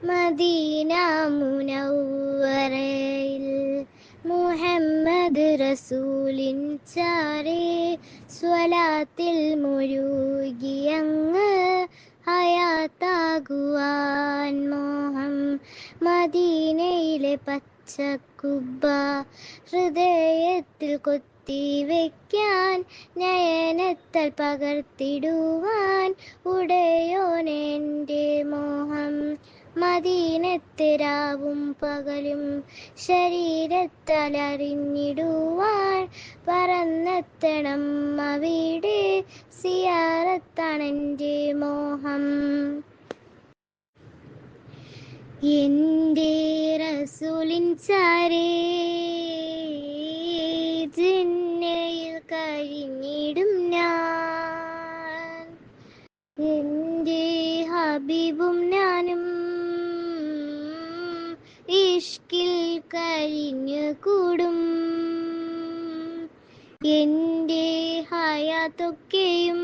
Medina മുനവ്വറയിൽ Muhammad റസൂലിൻ ചാരേ സ്വലാത്തിൽ മുഴുകിയങ്ങ് ഹയാത്താകുവാൻ മോഹം. മദീനയിലെ പച്ചക്കുബ്ബ ഹൃദയത്തിൽ കൊത്തിവെക്കാൻ, നയനത്താൽ പകർത്തിടുവാൻ ഉടയോനെൻ്റെ മോഹം. മദീനത്തെ രാവും പകലും ശരീരത്താൽ അറിഞ്ഞിടുവാൻ, പറന്നെത്തണം അവിടെ സിയാറത്താണെൻ്റെ മോഹം. എൻ്റെ റസൂലിൻ ചാരേ ജിന്നയിൽ കഴിഞ്ഞിടും ഞാൻ, എൻ്റെ ഹബീബും ഞാനും ഇഷ്കിൽ കഴിഞ്ഞു കൂടും. എൻ്റെ ഹയാത്തൊക്കെയും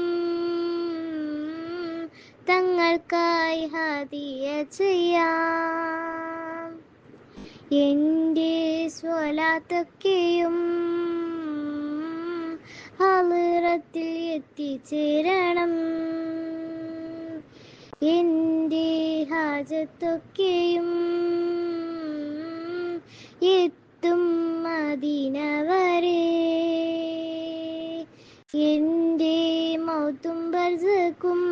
തങ്ങൾക്കായി ഹദിയ ചെയ്യാം, എൻ്റെ സ്വലാത്തൊക്കെയും ഹളറത്തിൽ എത്തിച്ചേരണം. എൻ്റെ ഹാജത്തൊക്കെയും എത്തും മദീന വരെ. എൻ്റെ മൗത്തും ബർസഖും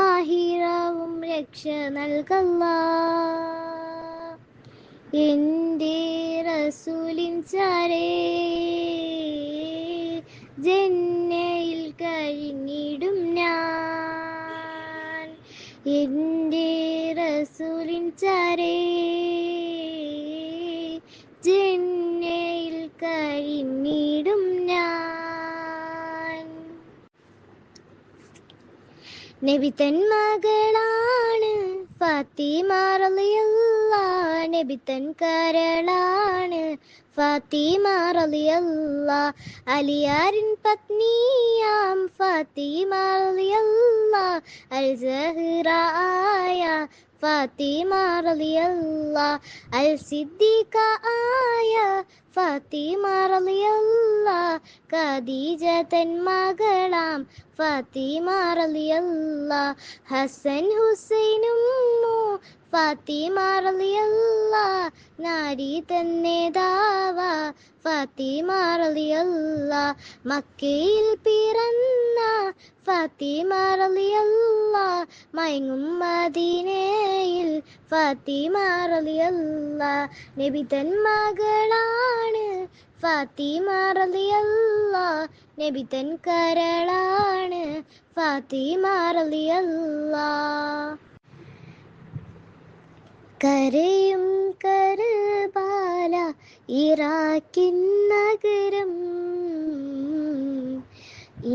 ആഹിറവും രക്ഷ നൽകല്ലാ. എൻ്റെ റസൂലിൻ ചാരേ ജന്നയിൽ കഴിഞ്ഞിടും ഞാൻ, എൻ്റെ റസൂലിൻ ചാരേ ജന്നയിൽ കഴിഞ്ഞിടും ഞാൻ. നബി തൻ മകളാണ് ഫാത്തിമ റളിയല്ലാഹ്, നബി തൻ കരളാണ് ഫാത്തിമ റളിയല്ലാഹ്. അലിയാരിൻ പത്നിയാം ഫാത്തിമ റളിയല്ലാഹ്, അൽ സഹ്റ ആയ ഫാത്തിമ റളിയല്ലാഹ്, അൽ സിദ്ദീഖ ആയ ഫാത്തിമ റളിയല്ലാഹ്, ഖദീജ തൻ മകളാം ഫാത്തിമ റളിയല്ലാഹ്, ഹസൻ ഹുസൈനും ഫാത്തിമ റളിയല്ലാഹ്, നാരി തൻ നേതാവ ഫാത്തിമ റളിയല്ലാഹ്, മക്കയിൽ പിറന്ന ഫാത്തിമ റളിയല്ലാഹ്, മയങ്ങും മദീനയിൽ ഫാത്തിമ റളിയല്ലാഹ്. നബി തൻ മകളാണ് ഫാത്തിമ റളിയല്ലാഹ്, നബി തൻ കരളാണ് ഫാത്തിമ റളിയല്ലാഹ്. കരയും കർബാല ഇറാഖിൻ നഗരം,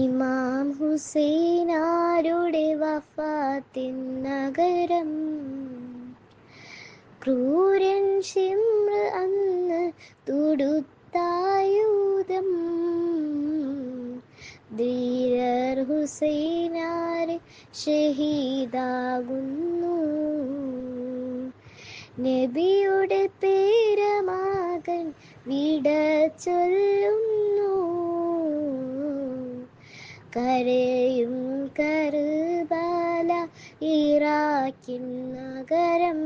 ഇമാം ഹുസൈനാരുടെ വഫാത്തിൻ നഗരം. ക്രൂരൻ ശിംർ അന്ന് തുടുത്തായുധം, ധീരർ ഹുസൈനാരെ ഷഹീദാകുന്നു. നബിയുടെ പേരമകൻ വിട ചൊല്ലുന്നു, കരയും കർബല ഇറാഖിൻ നഗരം.